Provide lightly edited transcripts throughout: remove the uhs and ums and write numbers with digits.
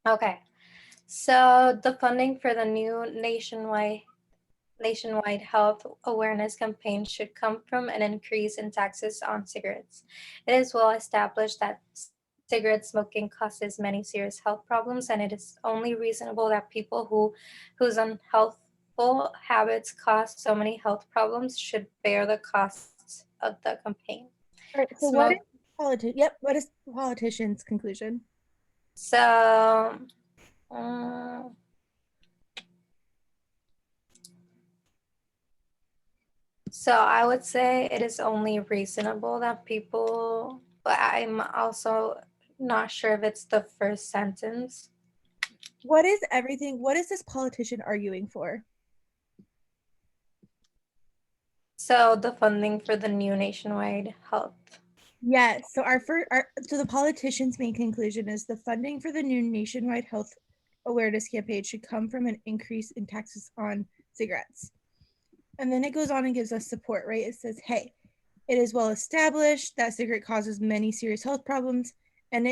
Okay. So the funding for the new nationwide health awareness campaign should come from an increase in taxes on cigarettes. It is well established that cigarette smoking causes many serious health problems, and it is only reasonable that people whose unhealthful habits cause so many health problems should bear the costs of the campaign. All right, so what is Smoke. what is the politician's conclusion? So. uh, So I would say it is only reasonable that people, but I'm also not sure if it's the first sentence. What is this politician arguing for? So the funding for the new nationwide health. Yes, so so the politician's main conclusion is the funding for the new nationwide health awareness campaign should come from an increase in taxes on cigarettes. And then it goes on and gives us support, right? It says, hey, it is well established that cigarette causes many serious health problems, and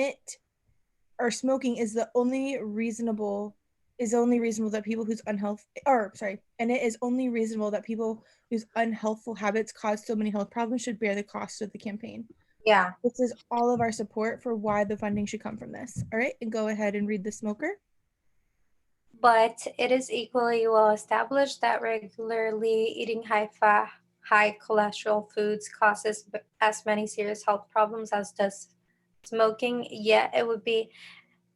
smoking is only reasonable that people whose unhealth or sorry, and it is only reasonable that people whose unhealthful habits cause so many health problems should bear the cost of the campaign. Yeah, This is all of our support for why the funding should come from this. All right, and go ahead and read the smoker. but it is equally well established that regularly eating high fat, high cholesterol foods causes as many serious health problems as does smoking, yet it would be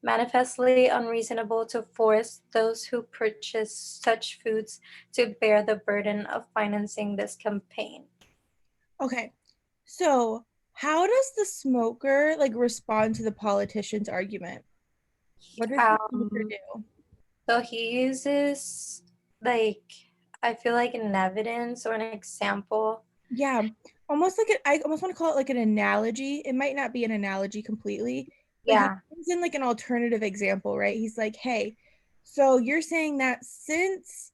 manifestly unreasonable to force those who purchase such foods to bear the burden of financing this campaign. Okay, so how does the smoker like respond to the politician's argument? What does the smoker Um, do? so he uses, like, I feel like an evidence or an example. Yeah, I almost want to call it like an analogy. It might not be an analogy completely, but he Yeah, brings in like an alternative example, right? He's like, hey, so you're saying that since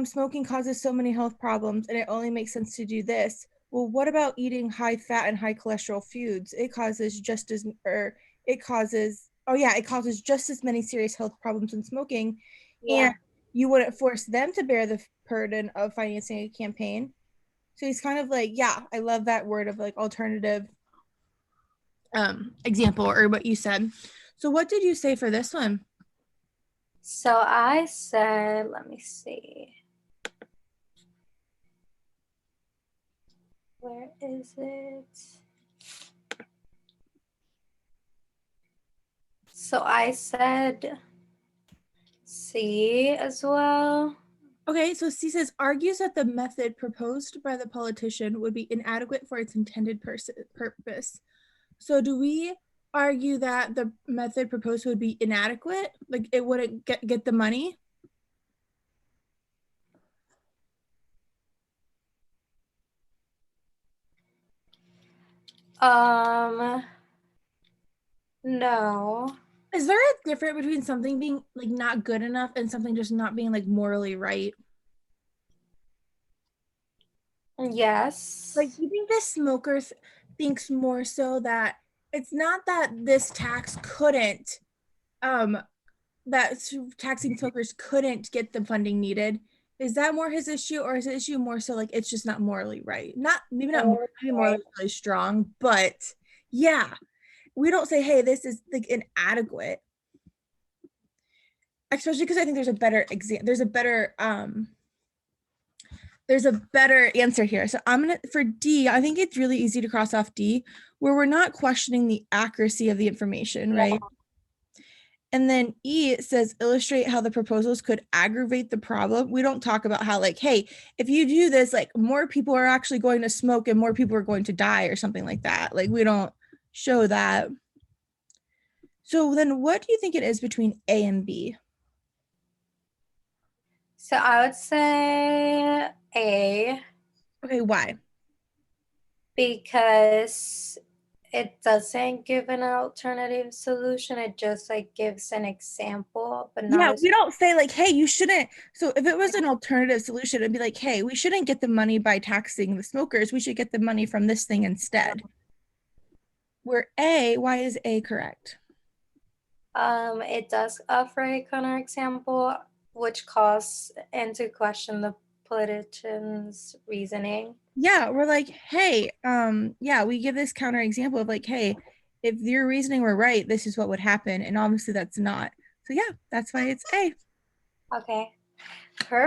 smoking causes so many health problems and it only makes sense to do this, well, what about eating high fat and high cholesterol foods? It causes just as many serious health problems in smoking, and yeah. you wouldn't force them to bear the burden of financing a campaign. So he's kind of like, yeah, I love that word of like alternative example or what you said. So what did you say for this one? So I said, let me see, where is it? So I said C as well. Okay, so C says argues that the method proposed by the politician would be inadequate for its intended purpose. So do we argue that the method proposed would be inadequate? Like it wouldn't get the money? Um, no. Is there a difference between something being like not good enough and something just not being like morally right? Yes. Like, you think the smokers thinks more so that it's not that this tax couldn't, um, that taxing smokers couldn't get the funding needed? Is that more his issue, or is his issue more so like it's just not morally right? Not maybe not more, maybe morally Okay. really strong, but yeah, we don't say, hey, this is like inadequate, especially because I think there's a better answer here. So I'm gonna for D, I think it's really easy to cross off D, where we're not questioning the accuracy of the information, right? And then E it says illustrate how the proposals could aggravate the problem. We don't talk about how like, hey, if you do this, like more people are actually going to smoke and more people are going to die or something like that. Like we don't show that. So then what do you think it is between A and B? So I would say A Okay, why? because it doesn't give an alternative solution. It just like gives an example, but not Yeah, as we don't say like, hey, you shouldn't. So if it was an alternative solution, it'd be like, hey, we shouldn't get the money by taxing the smokers. We should get the money from this thing instead. Where A, why is A correct? It does offer a counterexample, which calls into question the politician's reasoning. Yeah, we're like, hey, yeah, we give this counter example of like, hey, if your reasoning were right, this is what would happen. And obviously that's not. So yeah, that's why it's A. Okay.